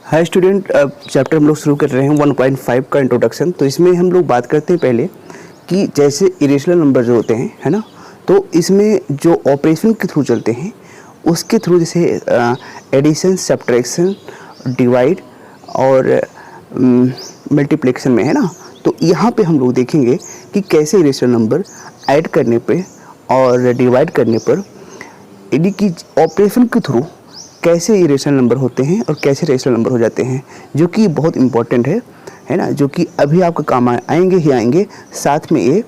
Hi student, chapter हम लोग शुरू कर रहे हैं 1.5 का इंट्रोडक्शन। तो इसमें हम लोग बात करते हैं पहले कि जैसे इरेशनल नंबर जो होते हैं, है ना, तो इसमें जो ऑपरेशन के थ्रू चलते हैं उसके थ्रू, जैसे एडिशन, सब्ट्रैक्शन, डिवाइड और मल्टीप्लिकेशन में, है ना। तो यहाँ पे हम लोग देखेंगे कि कैसे इरेशनल नंबर ऐड करने पे और डिवाइड करने पर, यानी कि ऑपरेशन के थ्रू कैसे इरेशनल नंबर होते हैं और कैसे रेशनल नंबर हो जाते हैं, जो कि बहुत इंपॉर्टेंट है ना, जो कि अभी आपका काम आएंगे ही आएंगे, साथ में ये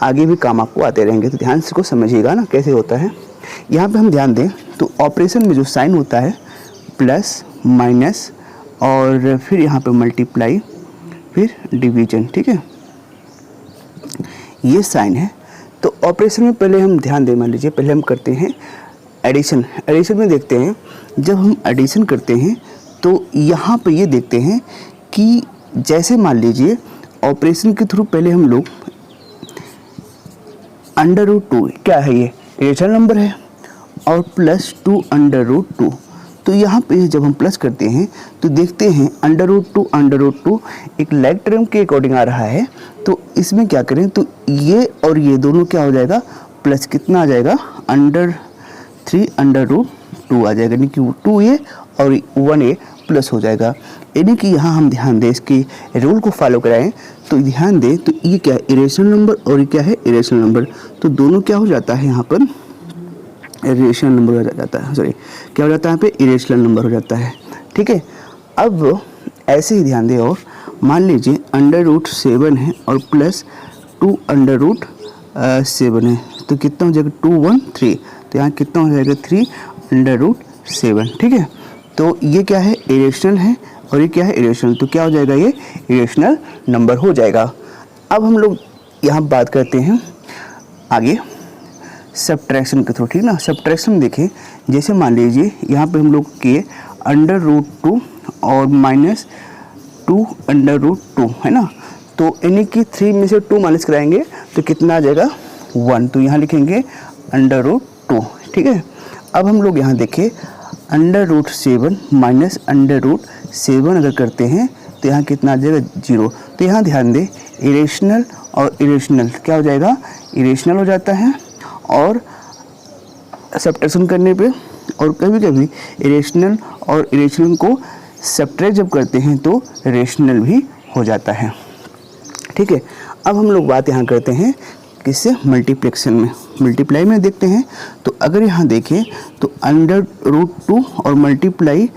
आगे भी काम आपको आते रहेंगे। तो ध्यान से इसको समझिएगा ना कैसे होता है। यहाँ पे हम ध्यान दें तो ऑपरेशन में जो साइन होता है प्लस, माइनस और फिर यहाँ पे मल्टीप्लाई, फिर डिवीजन, ठीक है, ये साइन है। तो ऑपरेशन में पहले हम ध्यान दें, मान लीजिए पहले हम करते हैं एडिशन। एडिशन में देखते हैं, जब हम एडिशन करते हैं तो यहाँ पे ये देखते हैं कि जैसे मान लीजिए ऑपरेशन के थ्रू पहले हम लोग √2, क्या है ये इरेशनल नंबर है, और प्लस 2 √2। तो यहाँ पे जब हम प्लस करते हैं तो देखते हैं √2 एक लाइक टर्म के अकॉर्डिंग आ रहा है। तो इसमें क्या करें, तो ये और ये दोनों क्या हो जाएगा, प्लस कितना आ जाएगा, √3 √2 आ जाएगा, यानी कि 2a और 1a प्लस हो जाएगा। यानी कि यहाँ हम ध्यान दें, इसकी रूल को फॉलो कराएं तो ध्यान दें, तो ये क्या है इरेशनल नंबर और ये क्या है इरेशनल नंबर। तो दोनों क्या हो जाता है यहाँ पर, इरेशनल नंबर हो जाता है, सॉरी क्या हो जाता है यहाँ पे, इरेशनल नंबर हो जाता है, ठीक है। अब ऐसे ही ध्यान दें, और मान लीजिए √7 है और प्लस 2 √7 है, तो कितना हो जाएगा 2 1 3, तो यहाँ कितना हो जाएगा 3 √7, ठीक है। तो ये क्या है इरेशनल है और ये क्या है इरेशनल, तो क्या हो जाएगा, ये इरेशनल नंबर हो जाएगा। अब हम लोग यहाँ बात करते हैं आगे सब्ट्रैक्शन के थ्रू, ठीक ना। सब्ट्रैक्शन देखें, जैसे मान लीजिए यहाँ पे हम लोग किए √2 और -2 √2, है ना। तो यानी कि 3 में से 2 माइनस कराएंगे तो कितना आ जाएगा 1, तो यहाँ लिखेंगे √2, ठीक है। अब हम लोग यहाँ देखें √7 माइनस √7 अगर करते हैं तो यहाँ कितना आ जाएगा 0। तो यहाँ ध्यान दें, इरेशनल और इरेशनल क्या हो जाएगा, इरेशनल हो जाता है और सब्ट्रैक्शन करने पे, और कभी कभी इरेशनल और इरेशनल को सब्ट्रैक्ट जब करते हैं तो रेशनल भी हो जाता है, ठीक है। अब हम लोग बात यहाँ करते हैं किससे, मल्टीप्लिकेशन में। मल्टीप्लाई में देखते हैं, तो अगर यहाँ देखें तो √2 और मल्टीप्लाई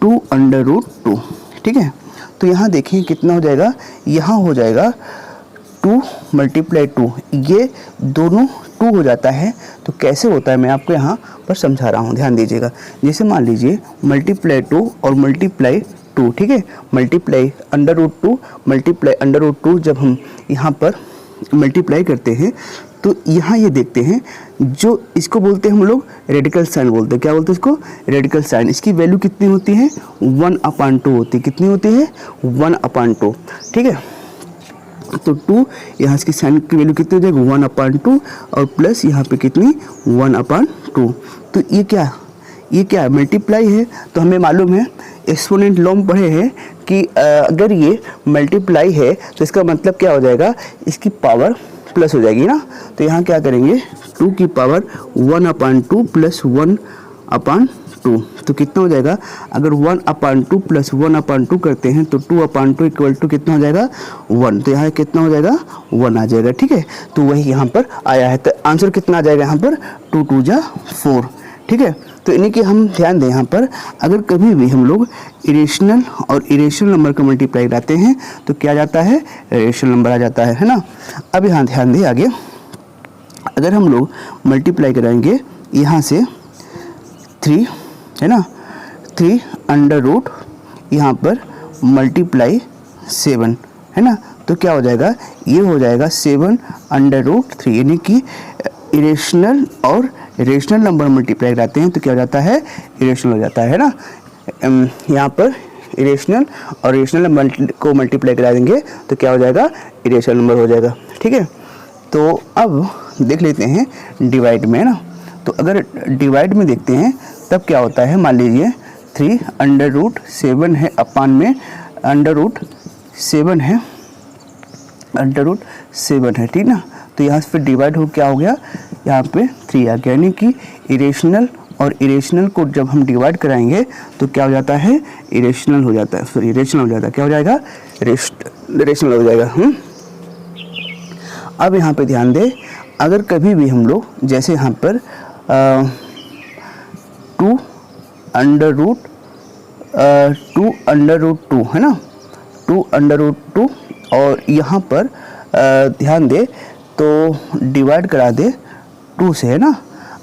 2 √2, ठीक है। तो यहाँ देखें कितना हो जाएगा, यहाँ हो जाएगा 2 × 2, ये दोनों 2 हो जाता है। तो कैसे होता है मैं आपको यहाँ पर समझा रहा हूँ, ध्यान दीजिएगा। जैसे मान लीजिए मल्टीप्लाई 2 और मल्टीप्लाई 2, ठीक है, मल्टीप्लाई √2 मल्टीप्लाई √2, जब हम यहाँ पर मल्टीप्लाई करते हैं तो यहाँ ये देखते हैं, जो इसको बोलते हैं हम लोग रेडिकल साइन बोलते हैं। क्या बोलते हैं इसको, रेडिकल साइन। इसकी वैल्यू कितनी होती है, 1/2 होती है। कितनी होती है, 1/2, ठीक है। तो 2 यहाँ इसकी साइन की वैल्यू कितनी हो जाएगी, 1/2 और प्लस यहाँ पे कितनी 1/2। तो ये क्या है, मल्टीप्लाई है। तो हमें मालूम है, एक्सपोनेंट लॉ में पढ़े हैं कि अगर ये मल्टीप्लाई है तो इसका मतलब क्या हो जाएगा, इसकी पावर प्लस हो जाएगी ना। तो यहाँ क्या करेंगे, 2 की पावर 1/2 प्लस 1/2, तो कितना हो जाएगा, अगर 1/2 प्लस 1/2 करते हैं तो 2/2 इक्वल टू कितना हो जाएगा 1, तो यहाँ कितना हो जाएगा 1 आ जाएगा, ठीक है। तो वही यहाँ पर आया है। तो आंसर कितना आ जाएगा यहाँ पर, 2 2 जा 4, ठीक है। तो यानी कि हम ध्यान दें, यहाँ पर अगर कभी भी हम लोग इरेशनल और इरेशनल नंबर का मल्टीप्लाई लाते हैं तो क्या जाता है, रेशनल नंबर आ जाता है ना। अब यहाँ ध्यान दें आगे, अगर हम लोग मल्टीप्लाई कराएंगे यहाँ से 3, है ना, 3 √ यहाँ पर मल्टीप्लाई 7, है ना, तो क्या हो जाएगा, ये हो जाएगा 7 √3, यानी कि इरेशनल और रेशनल नंबर मल्टीप्लाई कराते हैं तो क्या हो जाता है, इरेशनल हो जाता है ना। यहाँ पर इरेशनल और रेशनल नंबर को मल्टीप्लाई करा देंगे तो क्या हो जाएगा, इरेशनल नंबर हो जाएगा, ठीक है। तो अब देख लेते हैं डिवाइड में, है ना। तो अगर डिवाइड में देखते हैं तब क्या होता है, मान लीजिए 3 अंडर रूट 7 है अपान में अंडर रूट 7 है, अंडर रूट 7 है, ठीक ना। तो यहाँ से फिर डिवाइड हो क्या हो गया, यहाँ पे 3 आ गया, यानी कि इरेशनल और इरेशनल को जब हम डिवाइड कराएंगे तो क्या हो जाता है, इरेशनल हो जाता है, सॉरी इरेशनल हो जाता है, क्या हो जाएगा, इरेशनल हो जाएगा। अब यहाँ पे ध्यान दें, अगर कभी भी हम लोग जैसे यहाँ पर 2 अंडर रूट 2 है ना, 2 अंडर रूट 2 और यहाँ पर ध्यान दे तो डिवाइड करा दे 2 से, है ना।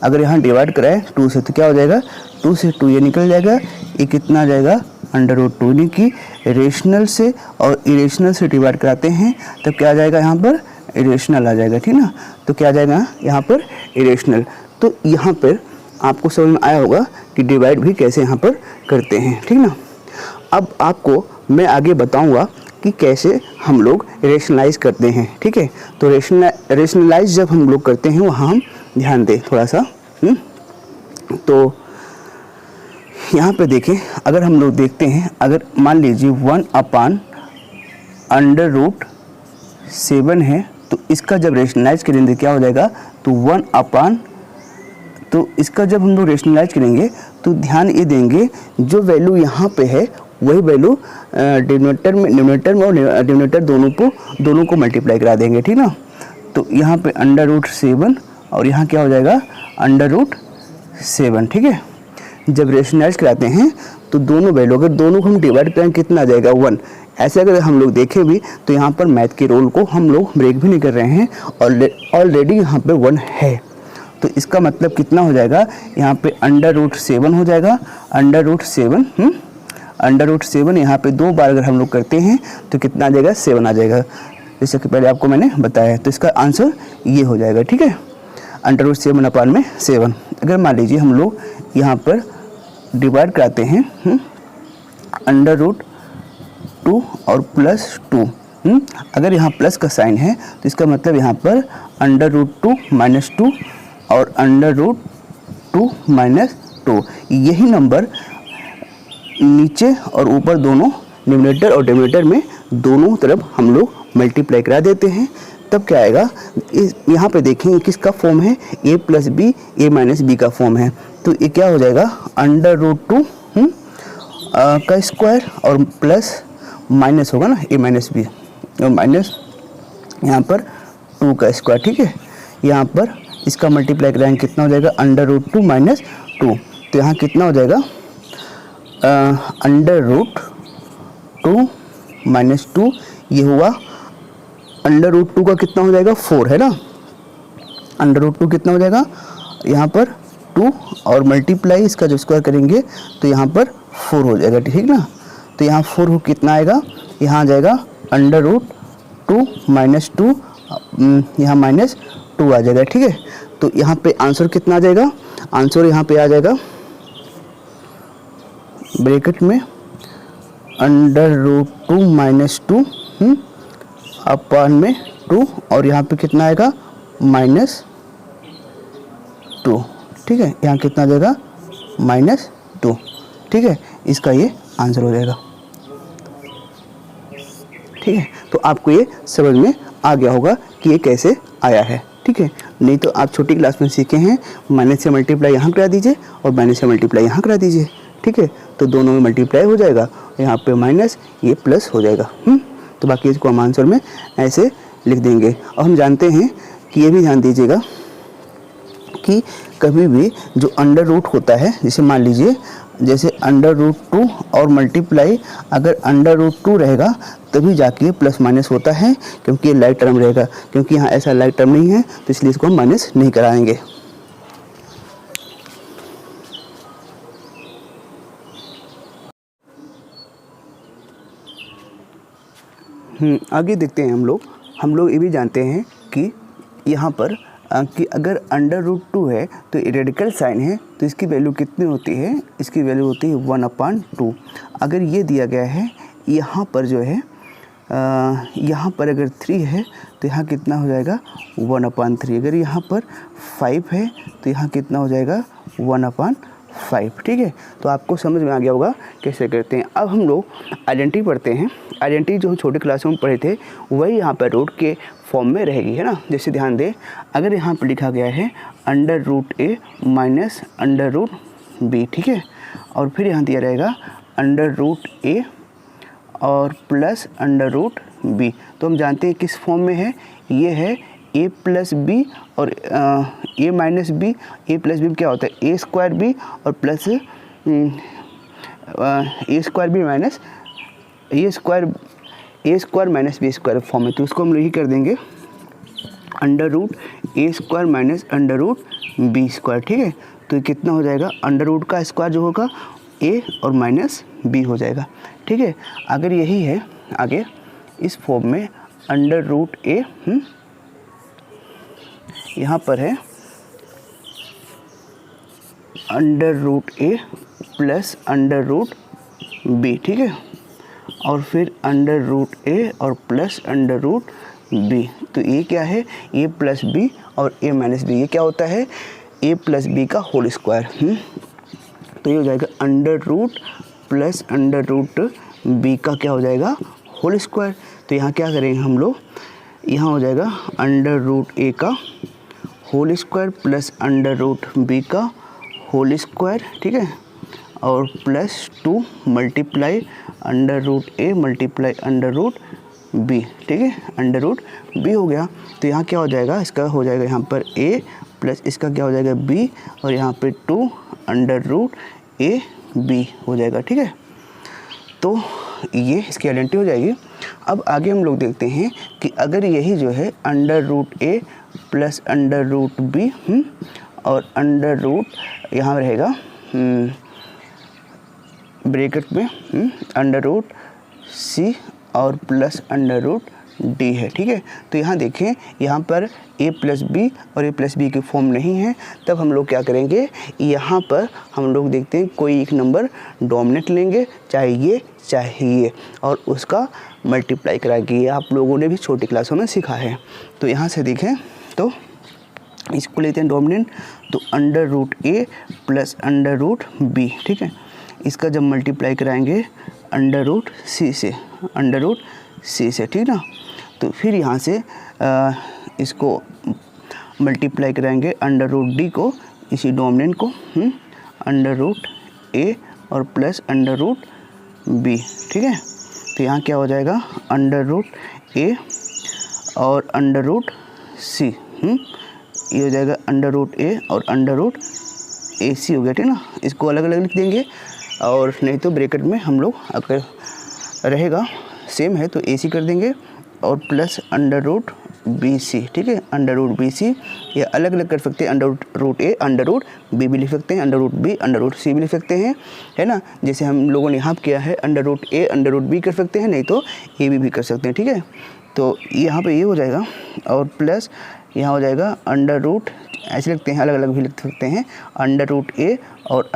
अगर यहाँ डिवाइड कराए 2 से तो क्या हो जाएगा, 2 से 2 ये निकल जाएगा, ये कितना आ जाएगा, अंडर रूट 2, यानी कि रेशनल से और इरेशनल से डिवाइड कराते हैं तब क्या आ जाएगा, यहाँ पर इरेशनल आ जाएगा, ठीक ना। तो क्या आ जाएगा यहाँ पर, इरेशनल। तो यहाँ पर आपको समझ में आया होगा कि डिवाइड भी कैसे यहाँ पर करते हैं, ठीक ना। अब आपको मैं आगे बताऊँगा कि कैसे हम लोग रेशनलाइज करते हैं, ठीक है। तो रेशनलाइज जब हम लोग करते हैं वहाँ हम ध्यान दें थोड़ा सा। तो यहाँ पे देखें, अगर हम लोग देखते हैं, अगर मान लीजिए 1 अपान अंडर रूट 7 है तो इसका जब रेशनलाइज करेंगे क्या हो जाएगा, तो 1 अपान, तो इसका जब हम लोग रेशनलाइज करेंगे तो ध्यान ये देंगे जो वैल्यू यहाँ पे है वही वैल्यू डिनोमिनेटर में और डिनोमिनेटर दोनों को मल्टीप्लाई करा देंगे, ठीक ना। तो यहाँ पे अंडर रूट 7 और यहाँ क्या हो जाएगा, अंडर रूट 7, ठीक है। जब रेशनलाइज कराते हैं तो दोनों वैल्यू, अगर दोनों को हम डिवाइड करें कितना आ जाएगा, 1। ऐसे अगर हम लोग देखें भी तो यहाँ पर मैथ के रोल को हम लोग ब्रेक भी नहीं कर रहे हैं और ऑलरेडी यहाँ पे 1 है। तो इसका मतलब कितना हो जाएगा, यहाँ पे अंडर रूट 7 हो जाएगा, अंडर रूट 7, अंडर रूट 7 यहाँ पे 2 बार अगर हम लोग करते हैं तो कितना आ जाएगा, 7 आ जाएगा, जैसे कि पहले आपको मैंने बताया। तो इसका आंसर ये हो जाएगा, ठीक है, अंडर रूट 7 अपान में 7। अगर मान लीजिए हम लोग यहाँ पर डिवाइड कराते हैं अंडर रूट 2 और प्लस 2, अगर यहाँ प्लस का साइन है तो इसका मतलब यहाँ पर अंडर रूट 2 माइनस 2 और अंडर रूट 2 माइनस 2, यही नंबर नीचे और ऊपर दोनों न्यूमरेटर और डिनोमिनेटर में दोनों तरफ हम लोग मल्टीप्लाई करा देते हैं। तब क्या आएगा, यहाँ पे देखें किसका फॉर्म है, a plus B, a minus B का फॉर्म है। तो ये क्या हो जाएगा, अंडर रूट 2 का स्क्वायर और प्लस माइनस होगा ना a माइनस बी और माइनस यहाँ पर 2 का स्क्वायर, ठीक है। यहाँ पर इसका मल्टीप्लाई कराएंगे कितना हो जाएगा, अंडर रूट 2 माइनस 2। तो यहाँ कितना हो जाएगा, अंडर रूट 2 माइनस 2, ये हुआ अंडर रूट 2 का कितना हो जाएगा, 4 है ना। अंडर रूट 2 कितना हो जाएगा, यहाँ पर 2 और मल्टीप्लाई इसका जब स्क्वायर करेंगे तो यहाँ पर 4 हो जाएगा, ठीक ना। तो यहाँ 4 हो कितना आएगा, यहाँ आ जाएगा अंडर रूट 2 माइनस 2, यहाँ माइनस 2 आ जाएगा, ठीक है। तो यहाँ पे आंसर कितना आ जाएगा, आंसर यहाँ पे आ जाएगा ब्रैकेट में अंडर रूट 2 माइनस 2 अपान में 2 और यहाँ पे कितना आएगा, माइनस 2, ठीक है। यहाँ कितना आ जाएगा, माइनस 2, ठीक है। इसका ये आंसर हो जाएगा, ठीक है। तो आपको ये समझ में आ गया होगा कि ये कैसे आया है, ठीक है। नहीं तो आप छोटी क्लास में सीखे हैं माइनस से मल्टीप्लाई यहाँ करा दीजिए और माइनस से मल्टीप्लाई यहाँ करा दीजिए, ठीक है। तो दोनों में मल्टीप्लाई हो जाएगा, यहाँ पे माइनस, ये प्लस हो जाएगा। तो बाकी इसको हम आंसर में ऐसे लिख देंगे। और हम जानते हैं कि ये भी ध्यान दीजिएगा कि कभी भी जो अंडर रूट होता है, जैसे मान लीजिए जैसे अंडर रूट 2 और मल्टीप्लाई अगर अंडर रूट 2 रहेगा तभी जाके प्लस माइनस होता है, क्योंकि ये लाइक टर्म रहेगा। क्योंकि यहाँ ऐसा लाइक टर्म नहीं है तो इसलिए इसको हम माइनस नहीं कराएंगे। आगे देखते हैं हम लोग ये भी जानते हैं कि यहाँ पर कि अगर अंडर रूट 2 है तो रेडिकल साइन है तो इसकी वैल्यू कितनी होती है, इसकी वैल्यू होती है 1/2। अगर ये दिया गया है यहाँ पर जो है यहाँ पर अगर 3 है तो यहाँ कितना हो जाएगा 1/3। अगर यहाँ पर 5 है तो यहाँ कितना हो जाएगा 1/5, 5, ठीक है। तो आपको समझ में आ गया होगा कैसे करते हैं। अब हम लोग आइडेंटिटी पढ़ते हैं। आइडेंटिटी जो छोटे क्लासों में पढ़े थे वही यहाँ पर रूट के फॉर्म में रहेगी, है ना। जैसे ध्यान दें, अगर यहाँ पर लिखा गया है √a माइनस √b, ठीक है, और फिर यहाँ दिया रहेगा √a और प्लस √b, तो हम जानते हैं किस फॉर्म में है, ये है a प्लस बी और a minus B. a plus B क्या होता है, a² b और plus a² b minus a² minus b² form है। तो उसको हम यही कर देंगे √a² माइनस √b², ठीक है। तो कितना हो जाएगा, अंडर का स्क्वायर जो होगा a और माइनस b हो जाएगा, ठीक है। अगर यही है आगे इस फॉर्म में √a, यहाँ पर है √a प्लस √b, ठीक है, और फिर √a और प्लस √b। तो ये क्या है, a प्लस b और a माइनस b, ये क्या होता है, a प्लस b का होल स्क्वायर। तो ये हो जाएगा √ प्लस √b का क्या हो जाएगा, होल स्क्वायर। तो यहाँ क्या करेंगे हम लोग, यहाँ हो जाएगा √a का होल स्क्वायर प्लस √b का होल स्क्वायर, ठीक है, और plus 2 multiply √a multiply √b, ठीक है, √b हो गया। तो यहाँ क्या हो जाएगा, इसका हो जाएगा यहाँ पर a प्लस इसका क्या हो जाएगा b और यहाँ पे 2 √ab हो जाएगा, ठीक है। तो ये इसकी आइडेंटिटी हो जाएगी। अब आगे हम लोग देखते हैं कि अगर यही जो है √a प्लस √b और यहाँ रहेगा ब्रैकेट में √c और प्लस √d है, ठीक है। तो यहाँ देखें, यहाँ पर a प्लस बी और a प्लस बी की फॉर्म नहीं है, तब हम लोग क्या करेंगे, यहाँ पर हम लोग देखते हैं कोई एक नंबर डोमिनेट लेंगे, चाहे ये और उसका मल्टीप्लाई कराएंगे। ये आप लोगों ने भी छोटी क्लासों में सीखा है। तो यहाँ से देखें तो इसको लेते हैं डोमिनेंट, तो √a प्लस √b, ठीक है। इसका जब मल्टीप्लाई कराएंगे √c से, ठीक ना। तो फिर यहाँ से इसको मल्टीप्लाई कराएंगे √d को, इसी डोमिनेंट को, √a और प्लस √b, ठीक है। तो यहाँ क्या हो जाएगा, √a और √c, ये हो जाएगा √a और √ac हो गया, ठीक ना। इसको अलग अलग लिख देंगे, और नहीं तो ब्रैकेट में हम लोग अगर रहेगा सेम है तो ac कर देंगे और प्लस √bc, ठीक है, √bc। ये अलग अलग कर सकते हैं, √a √b भी लिख सकते हैं, √b √c भी लिख सकते हैं, है ना। जैसे हम लोगों ने यहाँ किया है √a √b कर सकते हैं, नहीं तो ab भी कर सकते हैं, ठीक है। तो यहाँ पे ये हो जाएगा और प्लस यहाँ हो जाएगा ऐसे लिखते हैं, अलग अलग भी लिख सकते हैं, √a और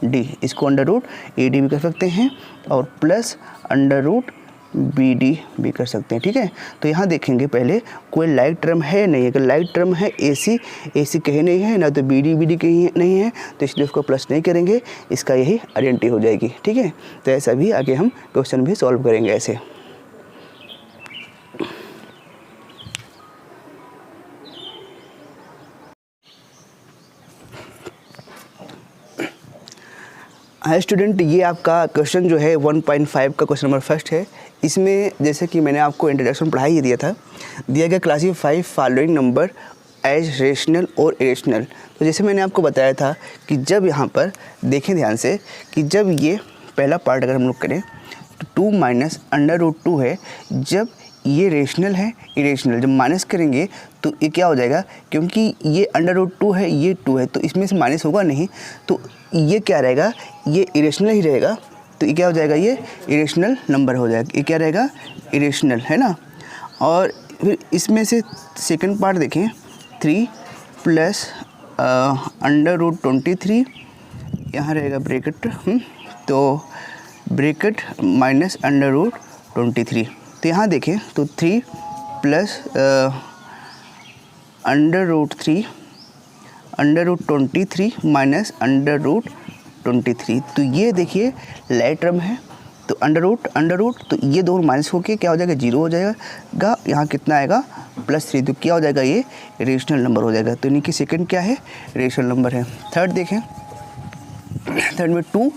√d, इसको √ad भी कर सकते हैं और प्लस √bd भी कर सकते हैं, ठीक है। तो यहाँ देखेंगे पहले कोई लाइक टर्म है नहीं, अगर लाइक टर्म है ac कहीं नहीं है ना, तो bd कहीं नहीं है, तो इसलिए उसको प्लस नहीं करेंगे, इसका यही आइडेंटिटी हो जाएगी, ठीक है। तो ऐसा भी आगे हम क्वेश्चन भी सॉल्व करेंगे ऐसे। हाय स्टूडेंट, ये आपका क्वेश्चन जो है 1.5 का क्वेश्चन नंबर फर्स्ट है। इसमें जैसे कि मैंने आपको इंट्रोडक्शन पढ़ा ही दिया था, दिया गया classify following number as rational और इरेशनल। तो जैसे मैंने आपको बताया था कि जब यहाँ पर देखें ध्यान से कि जब ये पहला पार्ट अगर हम लोग करें तो 2 माइनस √2 है, जब ये रेशनल है इरेशनल, जब माइनस करेंगे तो ये क्या हो जाएगा, क्योंकि ये √2 है, ये 2 है, तो इसमें से माइनस होगा नहीं, तो ये क्या रहेगा, ये इरेशनल ही रहेगा। तो ये क्या हो जाएगा, ये इरेशनल नंबर हो जाएगा, ये क्या रहेगा, इरेशनल, है ना। और फिर इसमें से सेकंड पार्ट देखें, 3 प्लस √23, यहाँ रहेगा ब्रैकेट, तो ब्रैकेट माइनस √23। तो यहाँ देखें तो 3 प्लस √3 √23 माइनस √23। तो ये देखिए लाइट टर्म है, तो अंडर रूट तो ये दोनों माइनस होके क्या हो जाएगा, 0 हो जाएगा। यहाँ कितना आएगा, +3, तो क्या हो जाएगा, ये रेशनल नंबर हो जाएगा। तो यानी कि सेकंड क्या है, रेशनल नंबर है। थर्ड देखें, थर्ड में 2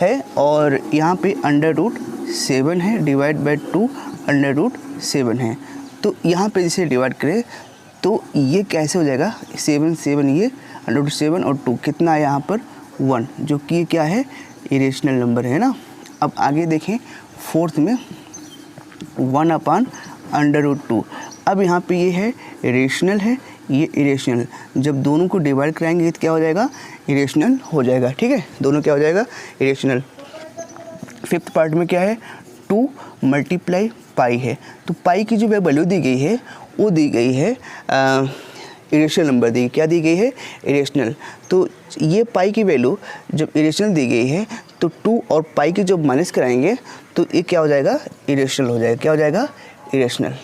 है और यहाँ पे √7 है, डिवाइड बाई 2 √7 है। तो यहाँ पे जैसे डिवाइड करें तो ये कैसे हो जाएगा, 7 ये √7 और 2 कितना है यहाँ पर 1, जो कि क्या है, इरेशनल नंबर है ना। अब आगे देखें फोर्थ में 1/√2। अब यहाँ पे ये है रेशनल है, ये इरेशनल। जब दोनों को डिवाइड कराएंगे तो क्या हो जाएगा, इरेशनल हो जाएगा। ठीक है, दोनों क्या हो जाएगा, इरेशनल। फिफ्थ पार्ट में क्या है, 2 × पाई है। तो पाई की जो वैल्यू दी गई है वो दी गई है इरेशनल नंबर दी, क्या दी गई है, इरेशनल। तो ये पाई की वैल्यू जब इरेशनल दी गई है तो 2 और पाई की जब माइनस कराएंगे तो ये क्या हो जाएगा, इरेशनल हो जाएगा। क्या हो जाएगा, इरेशनल।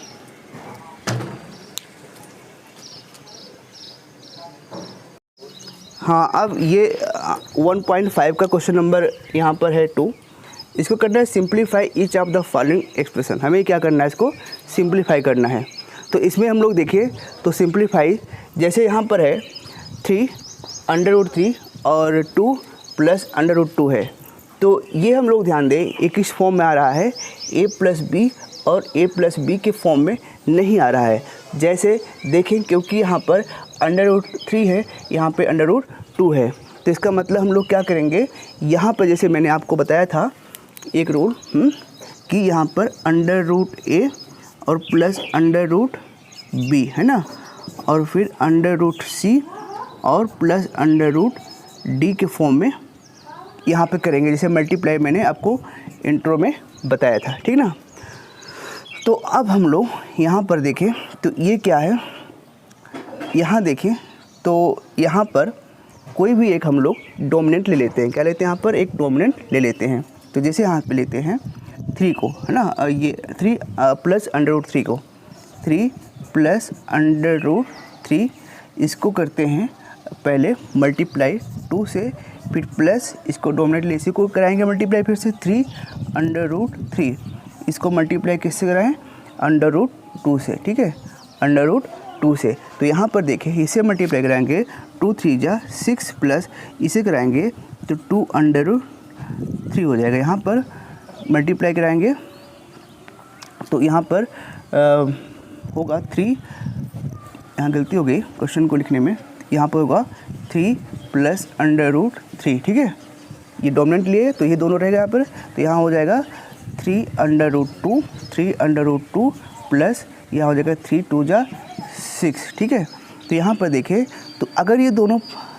हाँ, अब ये 1.5 का क्वेश्चन नंबर यहाँ पर है 2। इसको करना है simplify each of the following expression. हमें क्या करना है, इसको सिंप्लीफाई करना है। तो इसमें हम लोग देखिए तो सिंप्लीफाई, जैसे यहाँ पर है 3 √3 और 2 + √2 है। तो ये हम लोग ध्यान दें, ये किस फॉर्म में आ रहा है, a + b और a + b के फॉर्म में नहीं आ रहा है। जैसे देखें, क्योंकि यहाँ पर √3 है, यहाँ पे √2 है, तो इसका मतलब हम लोग क्या करेंगे, यहाँ पर जैसे मैंने आपको बताया था एक रूल कि यहाँ पर √a और प्लस √b है ना, और फिर √c और प्लस √d के फॉर्म में यहाँ पे करेंगे, जैसे मल्टीप्लाई मैंने आपको इंट्रो में बताया था। ठीक ना। तो अब हम लोग यहाँ पर देखें तो ये क्या है, यहाँ देखें तो यहाँ पर कोई भी एक हम लोग डोमिनेंट ले लेते हैं। क्या लेते हैं, यहाँ पर एक डोमिनेंट ले लेते हैं। तो जैसे यहाँ पे लेते हैं 3 को, है ना, ये 3 + √3 को, 3 + √3, इसको करते हैं पहले मल्टीप्लाई 2 से, फिर प्लस इसको डोमिनेट ले, इसी को कराएंगे मल्टीप्लाई फिर से 3 √3, इसको मल्टीप्लाई किससे कराएं, √2 से। ठीक है, √2 से। तो यहाँ पर देखें, इसे मल्टीप्लाई कराएंगे 2 3 जा 6 प्लस इसे कराएंगे तो 2 √3 हो जाएगा। यहाँ पर मल्टीप्लाई कराएंगे तो यहाँ पर होगा 3, यहाँ गलती हो गई क्वेश्चन को लिखने में, यहाँ पर होगा 3 + √3। ठीक है, ये डोमिनेंट लिए तो ये दोनों रहेगा यहाँ पर, तो यहाँ हो जाएगा 3 √2, 3 √2 प्लस यहाँ हो जाएगा 3 2 जा 6। ठीक है, तो यहाँ पर देखें तो अगर ये दोनों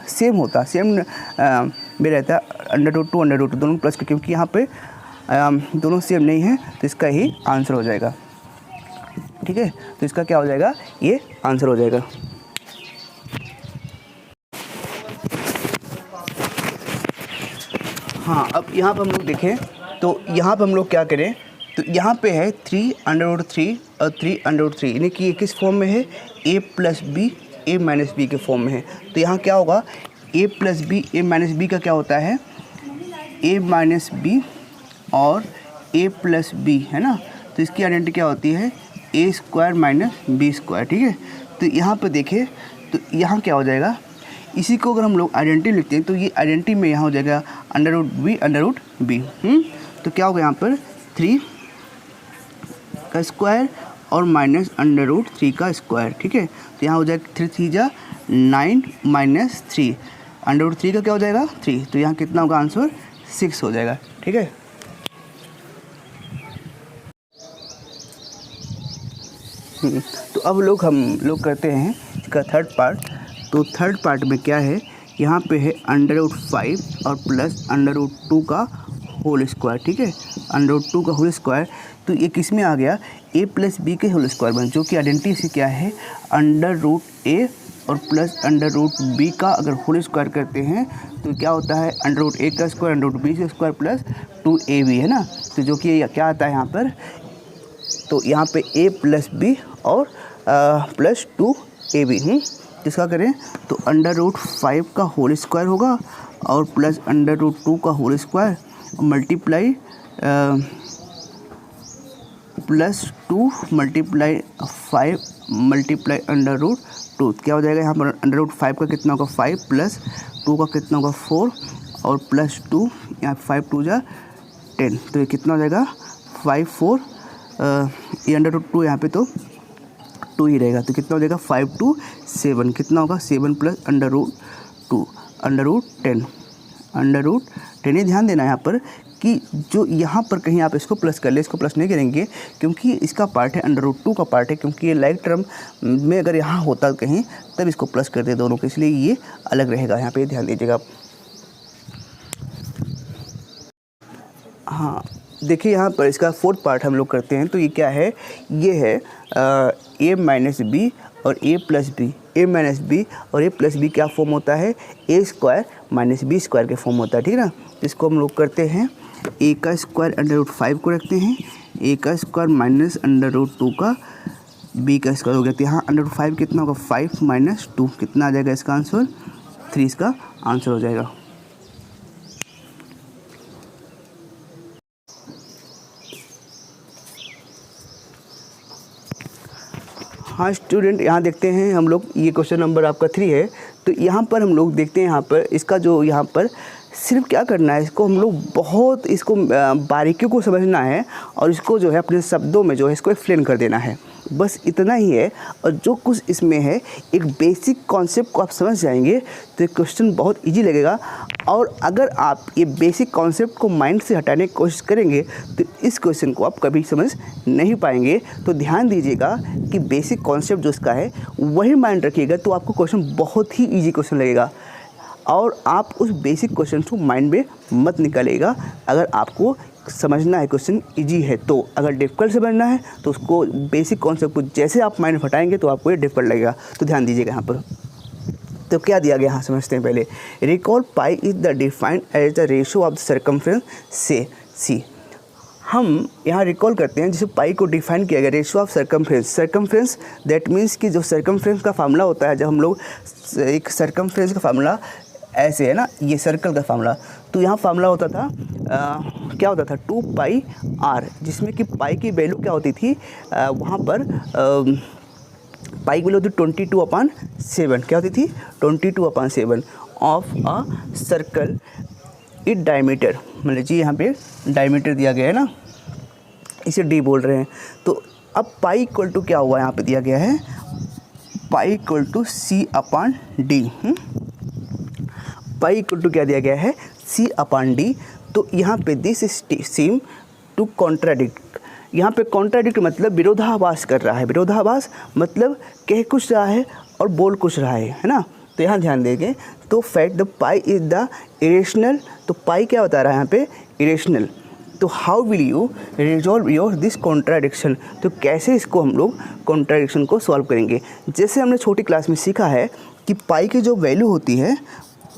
सेम होता, सेम में रहता √2 √2 दोनों प्लस, क्योंकि यहाँ पे दोनों सेम नहीं है तो इसका ही आंसर हो जाएगा। ठीक है, तो इसका क्या हो जाएगा, ये आंसर हो जाएगा। हाँ, अब यहाँ पर हम लोग देखें तो यहाँ पर हम लोग क्या करें, तो यहाँ पे है 3 √3 और 3 √3, यानी कि ये किस फॉर्म में है, a + b a - b के फॉर्म में है। तो यहाँ क्या होगा, a + b a - b का क्या होता है, a - b और a + b है ना, तो इसकी आइडेंटिटी क्या होती है, a² - b²। ठीक है, तो यहाँ पर देखें तो यहाँ क्या हो जाएगा, इसी को अगर हम लोग आइडेंटिटी लिखते हैं तो ये आइडेंटिटी में यहाँ हो जाएगा √b। तो क्या होगा यहाँ पर 3 का स्क्वायर और माइनस √3 का स्क्वायर। ठीक है, तो यहाँ हो जाएगा 3 3 जा 9 - 3, √3 का क्या हो जाएगा 3, तो यहाँ कितना होगा आंसर 6 हो जाएगा। ठीक है, तो अब हम लोग करते हैं इसका थर्ड पार्ट। तो थर्ड पार्ट में क्या है, यहाँ पे है √5 और प्लस √2 का होल स्क्वायर। ठीक है, √2 का होल स्क्वायर, तो ये किस में आ गया, a + b के होल स्क्वायर में, जो कि आइडेंटिटी से क्या है, √a और प्लस √b का अगर होल स्क्वायर करते हैं तो क्या होता है, √a का स्क्वायर √b का स्क्वायर प्लस 2ab है ना। तो जो कि क्या आता है यहाँ पर, तो यहाँ पे a + b और प्लस 2ab। इसका करें तो √5 का होल स्क्वायर होगा और प्लस √2 का whole square multiply plus 2 multiply 5 multiply √2, क्या हो जाएगा यहाँ पर √5 का कितना होगा 5 प्लस 2 का कितना होगा 4 और प्लस 2, यहाँ 5 2 जा 10, तो ये कितना हो जाएगा 5 4, ये √2 यहाँ पे तो 2 ही रहेगा, तो कितना हो जाएगा 5 2 7, कितना होगा 7 प्लस √2 √10 ये ध्यान देना है यहाँ पर कि जो यहाँ पर कहीं आप इसको प्लस कर ले, इसको प्लस नहीं करेंगे क्योंकि इसका पार्ट है √2 का पार्ट है, क्योंकि ये लाइक टर्म में अगर यहाँ होता कहीं तब इसको प्लस कर दे दोनों को, इसलिए ये अलग रहेगा, यहाँ पे ध्यान दीजिएगा। हाँ देखिए यहाँ पर इसका फोर्थ पार्ट हम लोग करते हैं, तो ये क्या है, ये है a माइनस बी और a plus B, a minus B और a प्लस बी क्या फॉर्म होता है, a square minus B square के फॉर्म होता है, ठीक है ना। इसको हम लोग करते हैं a का स्क्वायर √5 को रखते हैं, a का स्क्वायर माइनस √2 का b का स्क्वायर हो गया, तो यहाँ √5 कितना होगा 5 माइनस 2, कितना आ जाएगा इसका आंसर 3, इसका आंसर हो जाएगा। हाँ स्टूडेंट, यहाँ देखते हैं हम लोग, ये क्वेश्चन नंबर आपका 3 है, तो यहाँ पर हम लोग देखते हैं यहाँ पर इसका जो यहाँ पर सिर्फ क्या करना है, इसको हम लोग बहुत इसको बारीकियों को समझना है और इसको जो है अपने शब्दों में जो है इसको एक्सप्लेन कर देना है, बस इतना ही है। और जो कुछ इसमें है एक बेसिक कॉन्सेप्ट को आप समझ जाएंगे तो ये क्वेश्चन बहुत इजी लगेगा, और अगर आप ये बेसिक कॉन्सेप्ट को माइंड से हटाने की कोशिश करेंगे तो इस क्वेश्चन को आप कभी समझ नहीं पाएंगे। तो ध्यान दीजिएगा कि बेसिक कॉन्सेप्ट जो इसका है वही माइंड रखिएगा, तो आपको क्वेश्चन बहुत ही ईजी क्वेश्चन लगेगा, और आप उस बेसिक क्वेश्चन को माइंड में मत निकालिएगा। अगर आपको समझना है क्वेश्चन इजी है तो, अगर डिफ़िकल्ट समझना है तो उसको बेसिक कॉन्सेप्ट को जैसे आप माइंड में हटाएंगे तो आपको ये डिफ़िकल्ट लगेगा। तो ध्यान दीजिएगा यहाँ पर, तो क्या दिया गया, हाँ समझते हैं पहले। Recall pi is the defined as the ratio of the circumference से सी। हम यहाँ रिकॉल करते हैं जिसे पाई को डिफाइन किया गया ratio of circumference that means कि जो सर्कमफ्रेंस का फार्मूला होता है, जब हम लोग एक सर्कमफ्रेंस का फार्मूला ऐसे है ना, ये सर्कल का फार्मूला, तो यहाँ फार्मूला होता था क्या होता था 2 पाई r, जिसमें कि पाई की वैल्यू क्या होती थी वहाँ पर पाई की वैल्यू होती 22/7, क्या होती थी 22/7 of a circle it diameter, मतलब जी यहाँ पे डायमीटर दिया गया है ना, इसे d बोल रहे हैं। तो अब पाई इक्वल टू क्या हुआ यहाँ पे दिया गया है, pi equal to c/d, pi equal to क्या दिया गया है c/d। तो यहाँ पे दिस सीम टू कॉन्ट्राडिक्ट, यहाँ पे कॉन्ट्राडिक्ट मतलब विरोधाभास कर रहा है, विरोधाभास मतलब कह कुछ रहा है और बोल कुछ रहा है ना। तो यहाँ ध्यान देंगे, तो fact the pi is the irrational, तो पाई क्या बता रहा है यहाँ पे इरेशनल। तो how will you resolve your this contradiction, तो कैसे इसको हम लोग कॉन्ट्राडिक्शन को सॉल्व करेंगे। जैसे हमने छोटी क्लास में सीखा है कि पाई की जो वैल्यू होती है,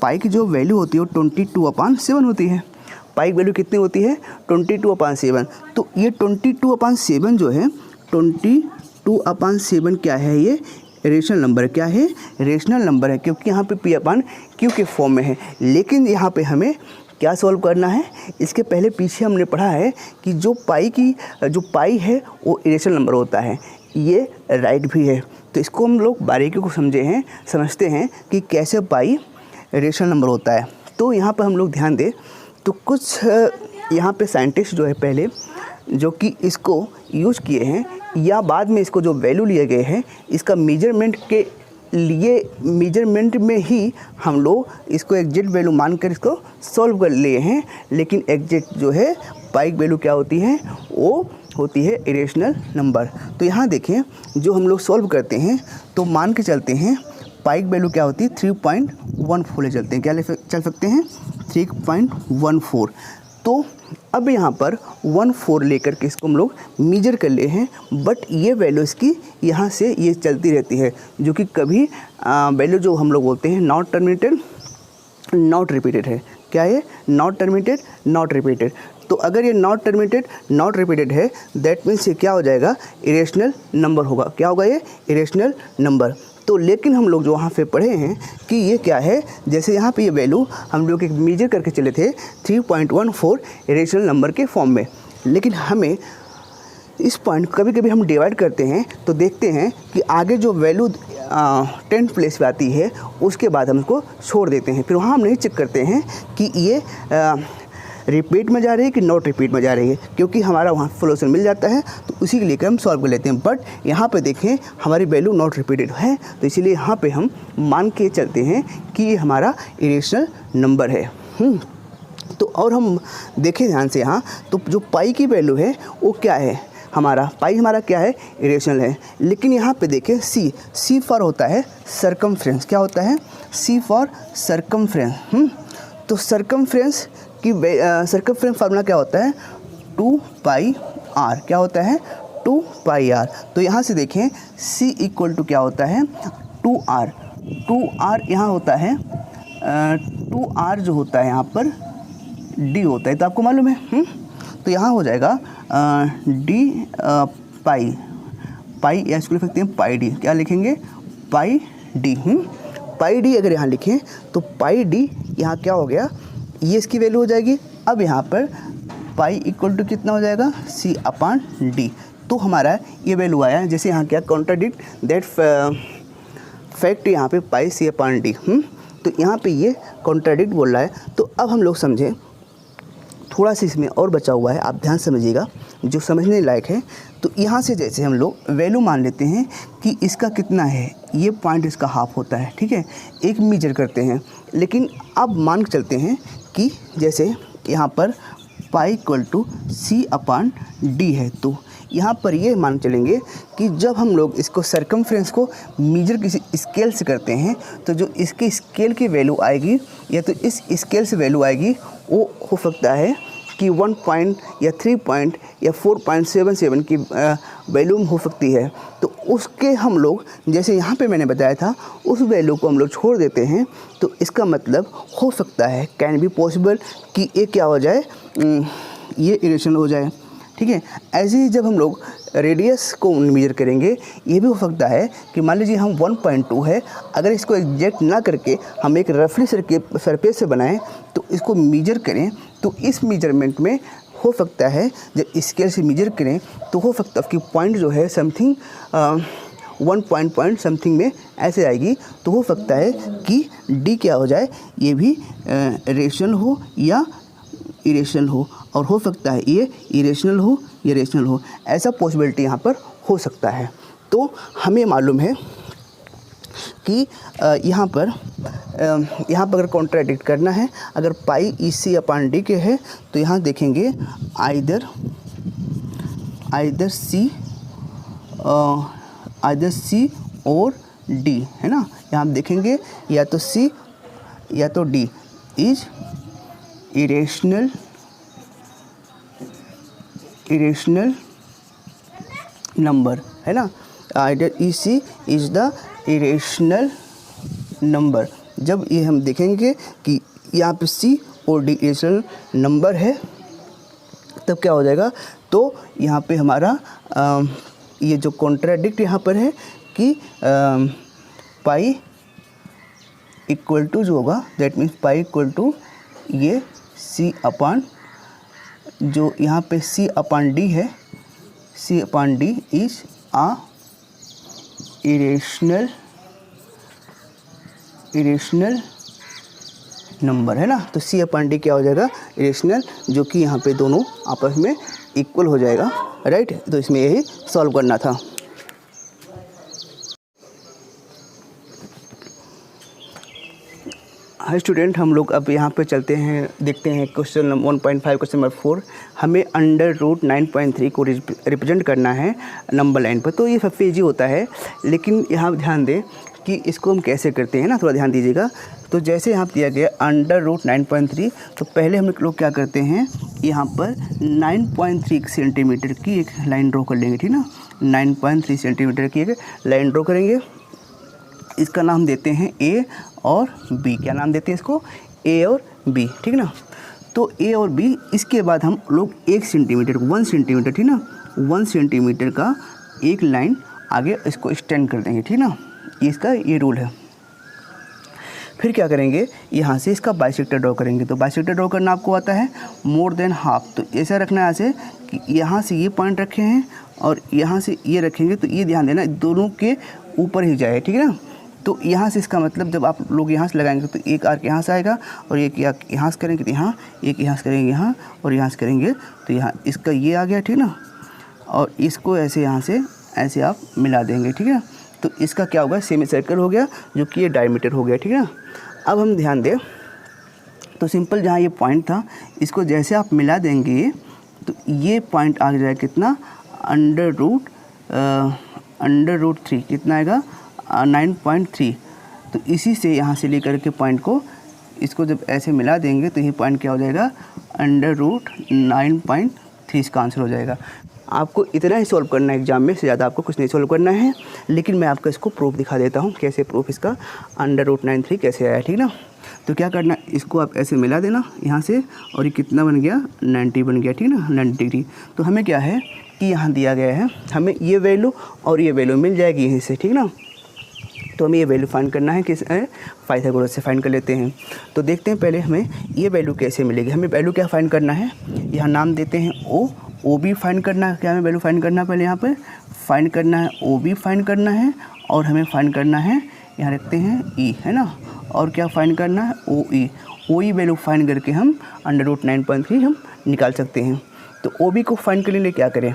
पाई की जो वैल्यू होती है वो 22/7 होती है। पाई की वैल्यू कितनी होती है 22/7, तो ये 22/7 जो है 22/7 क्या है, ये रेशनल नंबर, क्या है रेशनल नंबर है, क्योंकि यहाँ पे p/q के फॉर्म में है। लेकिन यहाँ पे हमें क्या सॉल्व करना है, इसके पहले पीछे हमने पढ़ा है कि जो पाई है वो इरेशनल नंबर होता है, ये राइट भी है। तो इसको हम लोग बारीकी को समझते हैं कि कैसे पाई रेशनल नंबर होता है। तो यहाँ पर हम लोग ध्यान दें तो कुछ यहाँ पे साइंटिस्ट जो है पहले जो कि इसको यूज़ किए हैं या बाद में इसको जो वैल्यू लिए गए हैं, इसका मेजरमेंट के लिए मेजरमेंट में ही हम लोग इसको एग्जैक्ट वैल्यू मानकर इसको सॉल्व कर लिए हैं। लेकिन एग्जैक्ट जो है पाई वैल्यू क्या होती है, वो होती है इरेशनल नंबर। तो यहाँ देखें जो हम लोग सॉल्व करते हैं तो मान के चलते हैं पाई वैल्यू क्या होती है 3.14 ले चलते हैं, क्या चल सकते हैं 3.14। तो अब यहाँ पर 14 लेकर के इसको हम लोग मेजर कर लिए हैं, बट ये वैल्यू इसकी यहाँ से ये चलती रहती है, जो कि कभी वैल्यू जो हम लोग बोलते हैं नॉट टर्मिनेटेड नॉट रिपीटेड है। क्या है नॉट टर्मिनेटेड नॉट रिपीटेड। तो अगर ये नॉट टर्मिनेटेड नॉट रिपीटेड है दैट मीन्स ये क्या हो जाएगा इरेशनल नंबर होगा। क्या होगा ये इरेशनल नंबर। तो लेकिन हम लोग जो वहाँ पे पढ़े हैं कि ये क्या है, जैसे यहाँ पे ये वैल्यू हम लोग एक मेजर करके चले थे 3.14 इरेशनल नंबर के फॉर्म में, लेकिन हमें इस पॉइंट कभी कभी हम डिवाइड करते हैं तो देखते हैं कि आगे जो वैल्यू 10th प्लेस पे आती है उसके बाद हम उसको छोड़ देते हैं। फिर वहाँ हम नहीं चेक करते हैं कि ये रिपीट में जा रही है कि नॉट रिपीट में जा रही है, क्योंकि हमारा वहाँ सोल्यूशन मिल जाता है तो उसी के लिए हम सॉल्व कर लेते हैं। बट यहाँ पे देखें हमारी वैल्यू नॉट रिपीटेड है, तो इसीलिए यहाँ पे हम मान के चलते हैं कि ये हमारा इरेशनल नंबर है। तो और हम देखें ध्यान से यहाँ, तो जो पाई की वैल्यू है वो क्या है, हमारा पाई हमारा क्या है, इरेशनल है। लेकिन यहाँ पे देखें सी फॉर होता है सर्कमफ्रेंस, क्या होता है, सी फॉर सर्कमफ्रेंस। तो सर्कमफ्रेंस की सर्कमफ्रेंस फार्मूला क्या होता है, 2 πr, क्या होता है 2 πr। तो यहाँ से देखें c इक्वल टू क्या होता है 2r यहाँ होता है 2r जो होता है यहाँ पर d होता है, तो आपको मालूम है। तो यहाँ हो जाएगा d पाई या इसको लिख सकते हैं पाई डी, क्या लिखेंगे पाई डी। पाई डी अगर यहाँ लिखें तो पाई डी यहाँ क्या हो गया, ये इसकी वैल्यू हो जाएगी। अब यहाँ पर पाई इक्वल टू कितना हो जाएगा c/d। तो हमारा ये वैल्यू आया, जैसे यहाँ क्या कॉन्ट्राडिक्ट दैट फैक्ट, यहाँ पे पाई c/d। तो यहाँ पे ये कॉन्ट्राडिक्ट बोल रहा है। तो अब हम लोग समझें, थोड़ा सा इसमें और बचा हुआ है, आप ध्यान समझिएगा जो समझने लायक है। तो यहाँ से जैसे हम लोग वैल्यू मान लेते हैं कि इसका कितना है, ये पॉइंट इसका हाफ होता है, ठीक है, एक मेजर करते हैं। लेकिन अब मान के चलते हैं कि जैसे यहाँ पर पाई इक्वल टू c/d है, तो यहाँ पर ये मान चलेंगे कि जब हम लोग इसको सर्कमफ्रेंस को मेजर किसी स्केल से करते हैं तो जो इसके स्केल की वैल्यू आएगी या तो इस स्केल से वैल्यू आएगी वो हो सकता है कि 1 पॉइंट या 3 पॉइंट या 4.77 की वैल्यू हो सकती है। तो उसके हम लोग जैसे यहाँ पे मैंने बताया था उस वैल्यू को हम लोग छोड़ देते हैं। तो इसका मतलब हो सकता है, कैन बी पॉसिबल, कि ये क्या हो जाए, ये इरेशनल हो जाए, ठीक है। ऐसे ही जब हम लोग रेडियस को मेजर करेंगे, ये भी हो सकता है कि मान लीजिए हम 1.2 है, अगर इसको एग्जैक्ट ना करके हम एक रफली सरफेस से बनाएं तो इसको मेजर करें, तो इस मेजरमेंट में हो सकता है जब स्केल से मेजर करें तो हो सकता है कि पॉइंट जो है समथिंग 1 पॉइंट समथिंग में ऐसे आएगी। तो हो सकता है कि डी क्या हो जाए, ये भी रेशनल हो या इरेशनल हो, और हो सकता है ये इरेशनल हो या रेशनल हो, ऐसा पॉसिबिलिटी यहाँ पर हो सकता है। तो हमें मालूम है कि यहाँ पर अगर कॉन्ट्राडिक्ट करना है, अगर पाई c/d के है तो यहाँ देखेंगे आइदर c और d, है ना। यहाँ आप देखेंगे या तो c या तो d इज इरेशनल नंबर, है ना। Either EC is the irrational number. जब ये हम देखेंगे कि यहाँ पे C और D इरेशनल नंबर है तब क्या हो जाएगा, तो यहाँ पे हमारा ये जो कॉन्ट्राडिक्ट यहाँ पर है कि पाई इक्वल टू जो होगा, that means pi equal to ये C/, जो यहाँ पे C/d है, C/d is uh irrational number, है ना। तो C/d क्या हो जाएगा, इरेशनल, जो कि यहाँ पे दोनों आपस में इक्वल हो जाएगा, राइट। तो इसमें यही सॉल्व करना था। हाय स्टूडेंट, हम लोग अब यहाँ पे चलते हैं, देखते हैं क्वेश्चन 1.5 क्वेश्चन नंबर 4। हमें √9.3 को रिप्रेजेंट करना है नंबर लाइन पर। तो ये सबसे ईजी होता है, लेकिन यहाँ ध्यान दें कि इसको हम कैसे करते हैं ना, थोड़ा ध्यान दीजिएगा। तो जैसे यहाँ दिया गया √9.3, तो पहले हम लोग क्या करते हैं, यहाँ पर 9.3 सेंटीमीटर की एक लाइन ड्रॉ कर लेंगे, ठीक ना। 9.3 सेंटीमीटर की एक लाइन ड्रॉ करेंगे। इसका नाम देते हैं A और B। क्या नाम देते हैं इसको, A और B, ठीक ना। तो A और B, इसके बाद हम लोग 1 सेंटीमीटर, 1 सेंटीमीटर, ठीक ना, 1 सेंटीमीटर का एक लाइन आगे इसको एक्सटेंड कर देंगे, ठीक ना। इसका ये रूल है। फिर क्या करेंगे, यहाँ से इसका बाइसेक्टर ड्रॉ करेंगे। तो बाइसेक्टर ड्रॉ करना आपको आता है, मोर देन हाफ। तो ऐसा रखना है ऐसे कि यहाँ से ये पॉइंट रखे हैं और यहाँ से ये रखेंगे, तो ये ध्यान देना दोनों के ऊपर ही जाए, ठीक है ना। तो यहाँ से इसका मतलब जब आप लोग यहाँ से लगाएंगे तो एक आर्क यहाँ से आएगा और एक यहाँ से करेंगे तो यहाँ, एक यहाँ से करेंगे यहाँ और यहाँ से करेंगे तो यहाँ, इसका ये आ गया, ठीक ना। और इसको ऐसे यहाँ से ऐसे आप मिला देंगे, ठीक है ना। तो इसका क्या होगा, सेमी सर्कल हो गया, जो कि ये डायमीटर हो गया, ठीक है ना। अब हम ध्यान दें तो सिंपल जहाँ ये पॉइंट था, इसको जैसे आप मिला देंगे तो ये पॉइंट आ जाएगा कितना, √3 कितना आएगा, 9.3। तो इसी से यहाँ से लेकर के पॉइंट को, इसको जब ऐसे मिला देंगे तो ये पॉइंट क्या हो जाएगा, √9.3 इसका आंसर हो जाएगा। आपको इतना ही सॉल्व करना है एग्जाम में, से ज़्यादा आपको कुछ नहीं सॉल्व करना है। लेकिन मैं आपको इसको प्रूफ दिखा देता हूँ, कैसे प्रूफ इसका √9.3 कैसे आया, ठीक ना। तो क्या करना, इसको आप ऐसे मिला देना यहाँ से, और ये कितना बन गया, 90 बन गया, ठीक ना, 90 डिग्री। तो हमें क्या है कि यहाँ दिया गया है, हमें ये वैल्यू और ये वैल्यू मिल जाएगी यहीं से, ठीक ना। तो हमें ये वैल्यू फाइंड करना है, किस पाइथागोरस से फाइंड कर लेते हैं। तो देखते हैं पहले हमें ये वैल्यू कैसे मिलेगी। हमें वैल्यू क्या फाइंड करना है, यहाँ नाम देते हैं ओ बी फाइंड करना है। क्या हमें वैल्यू फाइंड करना है, पहले यहाँ पर फाइंड करना है ओ बी फाइंड करना है, और हमें फाइंड करना है, यहाँ रखते हैं ई, है ना। और क्या फाइंड करना है, ओ ई वैल्यू फाइंड करके हम √9.3 हम निकाल सकते हैं। तो ओ बी को फाइंड करने के लिए क्या करें,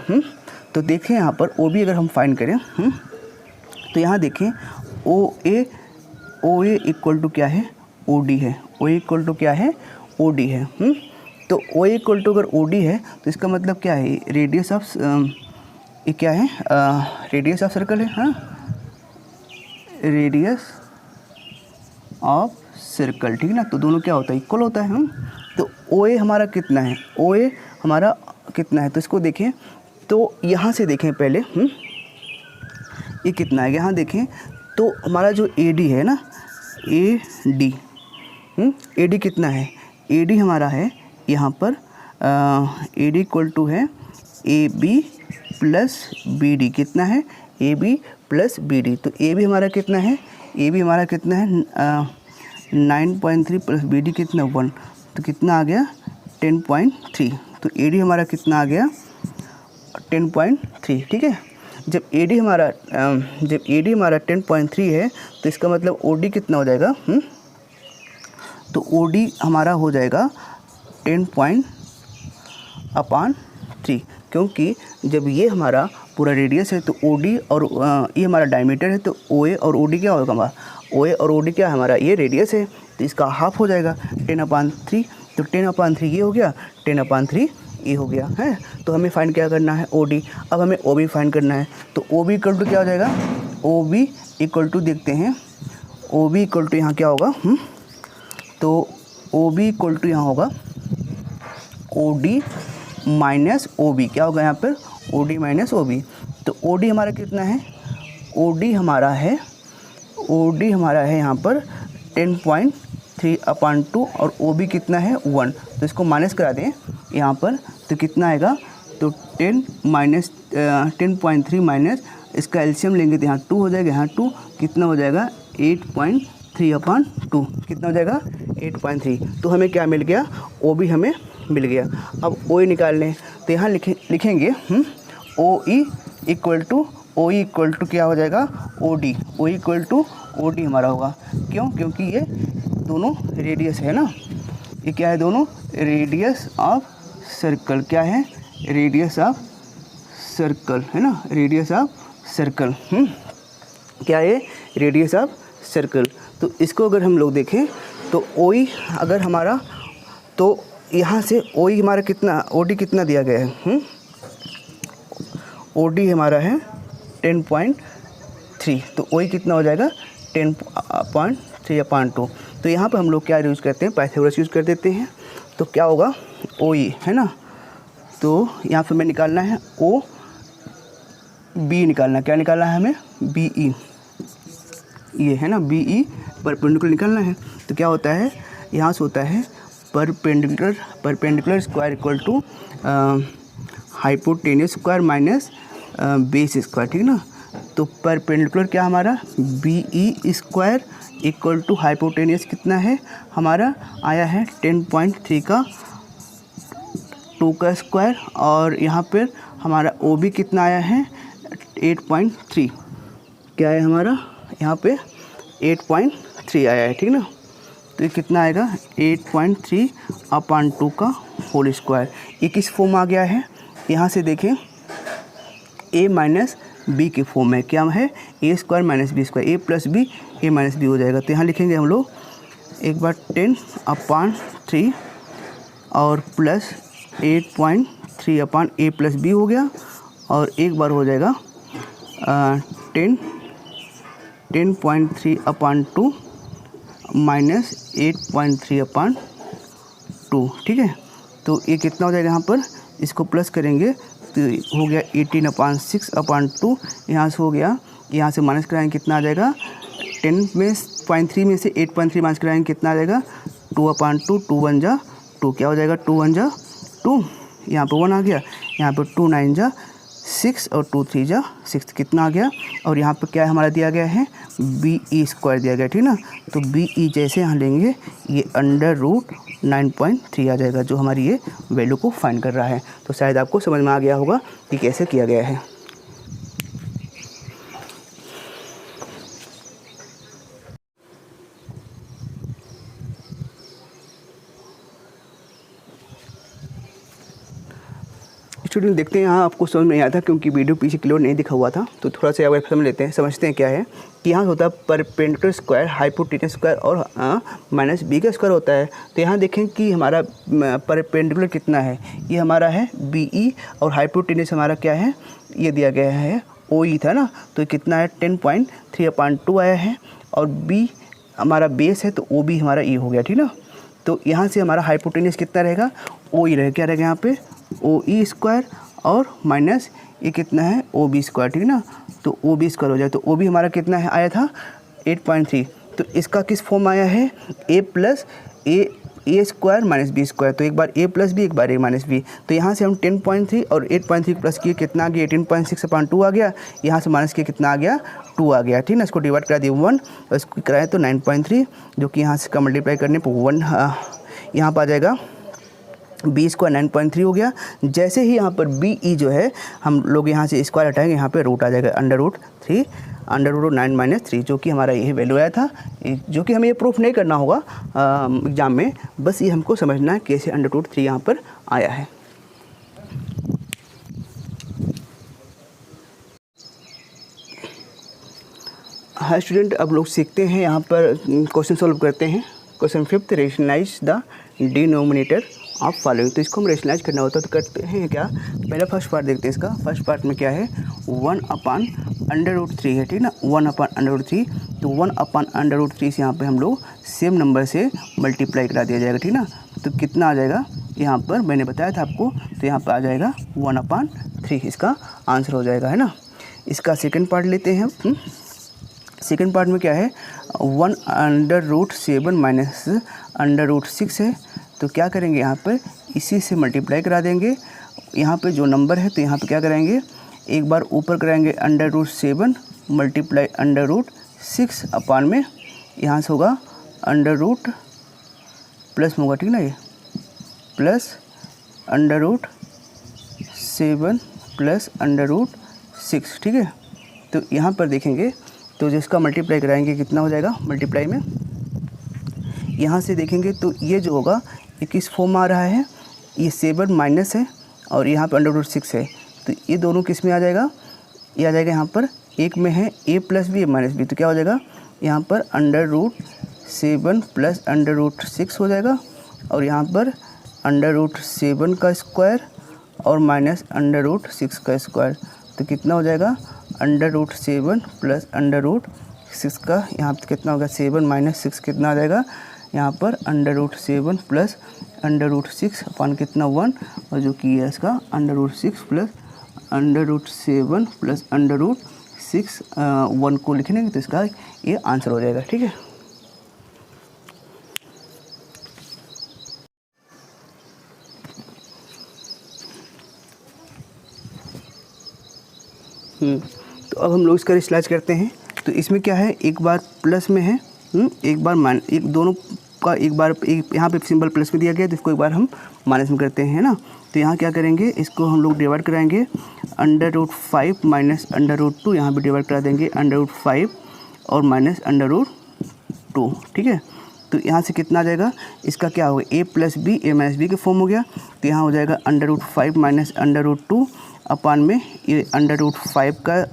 तो देखें यहाँ पर ओ बी अगर हम फाइंड करें, तो यहाँ देखें ओ ए इक्वल टू क्या है, ओ डी है। ओ ए इक्वल टू क्या है, ओ डी है। तो ओ ए इक्वल टू अगर ओ डी है तो इसका मतलब क्या है, रेडियस ऑफ, ये क्या है, रेडियस ऑफ सर्कल है, हाँ, रेडियस ऑफ सर्कल, ठीक है ना। तो दोनों क्या होता है, इक्वल होता है। तो ओ ए हमारा कितना है, ओ ए हमारा कितना है, तो इसको देखें। तो यहाँ से देखें पहले, ये कितना है, यहाँ देखें तो हमारा जो ए डी है ना, ए डी कितना है, ए डी हमारा है यहाँ पर, ए डी इक्वल टू है A B plus B D. कितना है, A B plus B D. तो ए बी हमारा कितना है, ए बी हमारा कितना है, 9.3 प्लस बी डी कितना, 1। तो कितना आ गया, 10.3। तो ए डी हमारा कितना आ गया, 10.3, ठीक है। जब ए डी हमारा 10.3 है तो इसका मतलब ओ डी कितना हो जाएगा, तो ओ डी हमारा हो जाएगा 10.3, क्योंकि जब ये हमारा पूरा रेडियस है तो ओ डी और ये हमारा डायमीटर है, तो ओ ए और ओ डी क्या होगा हमारा, ओ ए और ओ डी क्या है हमारा, ये रेडियस है, तो इसका हाफ हो जाएगा 10/3। तो 10/3 ये हो गया, 10/3 ये हो गया है। तो हमें फाइंड क्या करना है, ओ डी। अब हमें ओ बी फाइंड करना है। तो ओ बी इक्वल टू क्या हो जाएगा, ओ बी इक्वल टू देखते हैं, ओ बी इक्वल टू यहाँ क्या होगा, तो ओ बी इक्वल टू यहाँ होगा O D minus O B. क्या होगा यहाँ पर, O D minus O B. तो ओ डी हमारा कितना है, ओ डी हमारा है यहाँ पर 10.3/2 और ओ बी कितना है, 1। तो इसको माइनस करा दें यहाँ पर, तो कितना आएगा, तो 10.3 माइनस इसका एलसीएम लेंगे तो यहाँ 2 हो जाएगा, यहाँ 2 कितना हो जाएगा, 8.3/2 कितना हो जाएगा, 8.3। तो हमें क्या मिल गया, ओ बी हमें मिल गया। अब ओ ई निकाल लें, तो यहाँ लिखेंगे ओ ई इक्वल टू क्या हो जाएगा, O D. O E equal to O D हमारा होगा, क्यों, क्योंकि ये दोनों रेडियस है ना, ये क्या है, दोनों रेडियस ऑफ सर्कल, क्या है, रेडियस ऑफ सर्कल है ना, रेडियस ऑफ सर्कल, क्या है, रेडियस ऑफ सर्कल। तो इसको अगर हम लोग देखें तो ओ ई अगर हमारा, तो यहाँ से ओ ई हमारा कितना, ओ डी कितना दिया गया है, ओ डी हमारा है 10.3। तो ओ ई कितना हो जाएगा, 10.3/2। तो यहाँ पर हम लोग क्या यूज़ करते हैं, पाइथागोरस यूज़ कर देते हैं। तो क्या होगा, ओ ई है ना, तो यहाँ पर हमें निकालना है ओ बी निकालना, क्या निकालना है हमें, बी ई, ये है ना, बी ई परपेंडिकुलर निकालना है। तो क्या होता है, यहाँ से होता है perpendicular square equal to hypotenuse square minus base square, ठीक है ना। तो परपेंडिकुलर क्या हमारा BE square equal to hypotenuse कितना है हमारा आया है 10.3 का 2 का स्क्वायर, और यहाँ पर हमारा OB कितना आया है 8.3। क्या है हमारा यहाँ पे 8.3 आया है, ठीक ना। तो ये कितना आएगा 8.3 अपान 2 का होल स्क्वायर। ये किस फॉर्म आ गया है, यहाँ से देखें A माइनस बी के फॉर्म में। क्या है A square minus B square, A plus B A minus B हो जाएगा। तो यहाँ लिखेंगे हम लोग एक बार 10/3 और plus 8.3 upon A plus B हो गया, और एक बार हो जाएगा 10.3 अपान 2 माइनस 8.3 अपान 2, ठीक है। तो ये कितना हो जाएगा यहाँ पर, इसको प्लस करेंगे तो हो गया 18/6/2, यहाँ से हो गया, यहाँ से माइनस कराएंगे कितना आ जाएगा 10.3 में से 8.3 माइनस कराएंगे कितना आ जाएगा 2/2, 2 1 जा 2, क्या हो जाएगा 2 1 जा 2, यहाँ पर 1 आ गया, यहाँ पर 2 9 जा 6 और 2 3 जा 6, कितना आ गया। और यहाँ पर क्या हमारा दिया गया है BE स्क्वायर दिया गया, ठीक ना। तो BE जैसे यहाँ लेंगे ये √9.3 आ जाएगा, जो हमारी ये वैल्यू को फाइंड कर रहा है। तो शायद आपको समझ में आ गया होगा कि कैसे किया गया है। स्टूडेंट देखते हैं, यहाँ आपको समझ में नहीं आया था क्योंकि वीडियो पीछे क्लियर नहीं दिखा हुआ था, तो थोड़ा सा अगर समझते हैं क्या है कि यहाँ होता है परपेंडिकुलर स्क्वायर हाइपोटेन्यूस स्क्वायर और माइनस बी का स्क्वायर होता है। तो यहाँ देखें कि हमारा परपेंडिकुलर कितना है, ये हमारा है BE, और हाइपोटेन्यूस हमारा क्या है ये दिया गया है OE था ना। तो कितना है 10.3/2 आया है, और B हमारा बेस है तो OB हमारा E हो गया, ठीक ना। तो यहाँ से हमारा हाइपोटेन्यूस कितना रहेगा OE रहेगा, क्या रहेगा यहाँ पे OE स्क्वायर, और माइनस ये कितना है OB स्क्वायर, ठीक है ना। तो OB स्क्वायर हो जाए तो OB हमारा कितना है आया था 8.3। तो इसका किस फॉर्म आया है A plus A square minus B square. तो एक बार A प्लस बी, एक बार A माइनस बी। तो यहाँ से हम 10.3 और 8.3 प्लस किए कितना आ गया 18.6/2 आ गया, यहाँ से माइनस किए कितना आ गया 2 आ गया, ठीक ना। इसको डिवाइड करा दिए 1 और इसको कराए तो 9.3, जो कि यहाँ से का मल्टीप्लाई करने पर 1 यहाँ पर आ जाएगा B स्क्वायर 9.3 हो गया। जैसे ही यहाँ पर BE जो है हम लोग यहाँ से स्क्वायर हटाएंगे, यहाँ पे रूट आ जाएगा √3 √9 - 3, जो कि हमारा यही वैल्यू आया था, जो कि हमें ये प्रूफ नहीं करना होगा एग्जाम में, बस ये हमको समझना है कैसे √3 यहाँ पर आया है। हाँ स्टूडेंट, अब लोग सीखते हैं, यहाँ पर क्वेश्चन सॉल्व करते हैं। Question 5, rationalise the denominator of following. तो इसको हम रेशनलाइज करना होता है, तो करते हैं क्या, पहला फर्स्ट पार्ट देखते हैं। इसका फर्स्ट पार्ट में क्या है 1/√3 है, ठीक ना, 1/√3। तो 1/√3 से यहाँ पे हम लोग सेम नंबर से मल्टीप्लाई करा दिया जाएगा, ठीक ना। तो कितना आ जाएगा यहाँ पर मैंने बताया था आपको, तो यहाँ पर आ जाएगा 1/3, इसका आंसर हो जाएगा, है ना। इसका सेकेंड पार्ट लेते हैं। सेकेंड पार्ट में क्या है 1/7 माइनस √6 है। तो क्या करेंगे यहाँ पर इसी से मल्टीप्लाई करा देंगे, यहाँ पे जो नंबर है तो यहाँ पे क्या करेंगे एक बार ऊपर कराएंगे √7 मल्टीप्लाई √6 अपान में, यहाँ से होगा √ प्लस में होगा, ठीक ना, ये प्लस √7 प्लस √6, ठीक है। तो यहाँ पर देखेंगे तो जिसका मल्टीप्लाई कराएंगे कितना हो जाएगा मल्टीप्लाई में, यहाँ से देखेंगे तो ये जो होगा ये किस फॉर्म में आ रहा है, ये 7 माइनस है और यहाँ पर √6 है। तो ये दोनों किस में आ जाएगा, ये आ जाएगा यहाँ पर एक में है A plus B A minus B. तो क्या हो जाएगा यहाँ पर √7 प्लस √6 हो जाएगा, और यहाँ पर √7 का स्क्वायर और माइनस √6 का स्क्वायर। तो कितना हो जाएगा √7 प्लस √6 का, यहाँ पर कितना होगा 7 माइनस 6 कितना आ जाएगा यहाँ पर √7 प्लस √6 अपान कितना 1, और जो कि है इसका √6 प्लस √7 प्लस √6 1 को लिखेंगे तो इसका ये आंसर हो जाएगा, ठीक है। तो अब हम लोग इसका रिस्लाइज करते हैं। तो इसमें क्या है, एक बार प्लस में है, एक बार एक दोनों का एक बार एक यहाँ पे सिंबल प्लस में दिया गया, तो इसको एक बार हम माइनस में करते हैं ना। तो यहाँ क्या करेंगे, इसको हम लोग डिवाइड कराएंगे √5 माइनस √2, यहाँ भी डिवाइड करा देंगे √5 और माइनस √2, ठीक है। तो यहाँ से कितना आ जाएगा, इसका क्या होगा, a plus B a minus B के फॉर्म हो गया। तो यहाँ हो जाएगा √5 माइनस √2 अपान में ये √5 का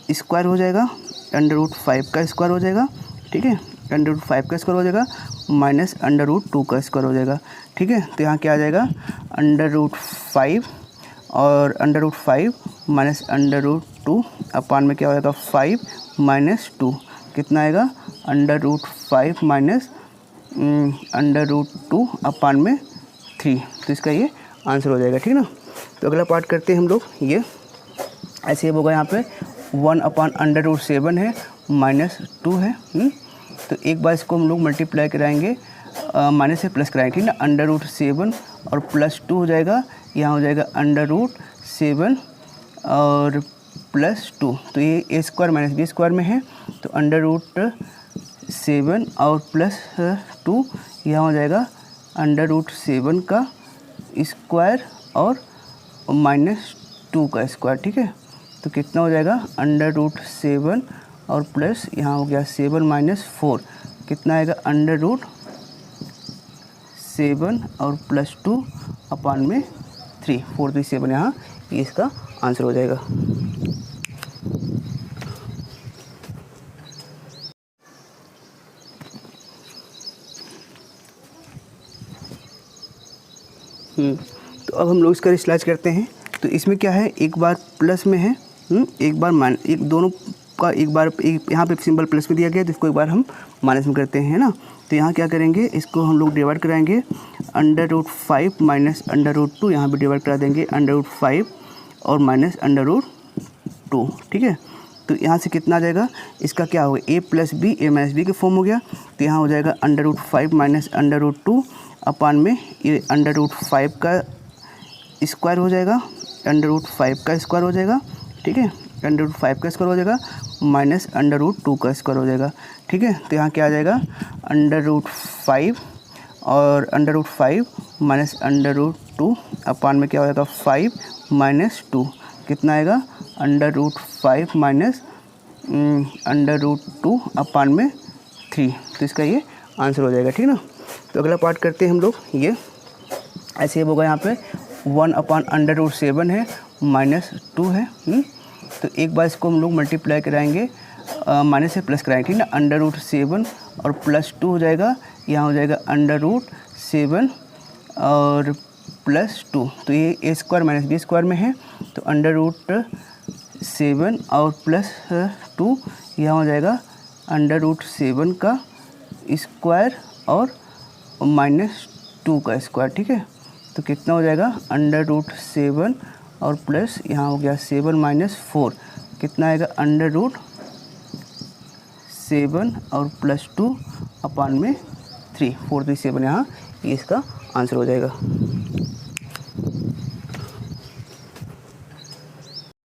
स्क्वायर हो जाएगा, √5 का स्क्वायर हो जाएगा, ठीक है। √5 का स्क्वायर हो जाएगा माइनस √2 का स्क्वायर हो जाएगा, ठीक है। तो यहाँ क्या आ जाएगा, √5 और √5 माइनस √2 अपान में क्या हो जाएगा 5 माइनस 2, कितना आएगा √5 माइनस √2 अपान में 3। तो इसका ये आंसर हो जाएगा, ठीक ना। तो अगला पार्ट करते हैं हम लोग। ये ऐसे होगा, यहाँ पे 1/√7 है माइनस 2 है। तो एक बार इसको हम लोग मल्टीप्लाई कराएंगे, माइनस से प्लस कराएंगे, ठीक ना। √7 और प्लस 2 हो जाएगा, यहाँ हो जाएगा √7 और प्लस 2। तो ये a square minus B square में है, तो √7 और प्लस 2, यहाँ हो जाएगा √7 का स्क्वायर और माइनस 2 का स्क्वायर, ठीक है। तो कितना हो जाएगा √7 और प्लस यहाँ हो गया 7 माइनस 4, कितना आएगा √7 और प्लस 2 अपान में 3, 4 3 7, यहाँ ये इसका आंसर हो जाएगा। तो अब हम लोग इसका रिस्लाइज करते हैं। तो इसमें क्या है, एक बार प्लस में है, एक बार एक दोनों का एक बार एक यहाँ पे सिंबल प्लस में दिया गया, तो इसको एक बार हम माइनस में करते हैं ना। तो यहाँ क्या करेंगे, इसको हम लोग डिवाइड कराएंगे √5 माइनस √2, यहाँ भी डिवाइड करा देंगे √5 और माइनस √2, ठीक है। तो यहाँ से कितना आ जाएगा, इसका क्या होगा, a plus B a minus B के फॉर्म हो गया। तो यहाँ हो जाएगा √5 माइनस √2 अपान में ये √5 का स्क्वायर हो जाएगा, √5 का स्क्वायर हो जाएगा, ठीक है। √5 का स्क्वायर हो जाएगा माइनस √2 का स्क्वायर हो जाएगा, ठीक है। तो यहाँ क्या आ जाएगा, √5 और √5 माइनस √2 अपान में क्या हो जाएगा 5 माइनस 2, कितना आएगा √5 माइनस √2 अपान में 3। तो इसका ये आंसर हो जाएगा, ठीक ना। तो अगला पार्ट करते हैं हम लोग। ये ऐसे होगा, यहाँ पे 1/√7 है माइनस 2 है। तो एक बार इसको हम लोग मल्टीप्लाई कराएंगे, माइनस से प्लस कराएंगे, ठीक ना। √7 और प्लस 2 हो जाएगा, यहाँ हो जाएगा √7 और प्लस 2। तो ये a square minus B square में है, तो √7 और प्लस 2, यहाँ हो जाएगा √7 का स्क्वायर और माइनस 2 का स्क्वायर, ठीक है। तो कितना हो जाएगा √7 और प्लस यहाँ हो गया 7 माइनस 4, कितना आएगा √7 और प्लस 2 अपान में 3, 4 3 7, यहाँ ये इसका आंसर हो जाएगा।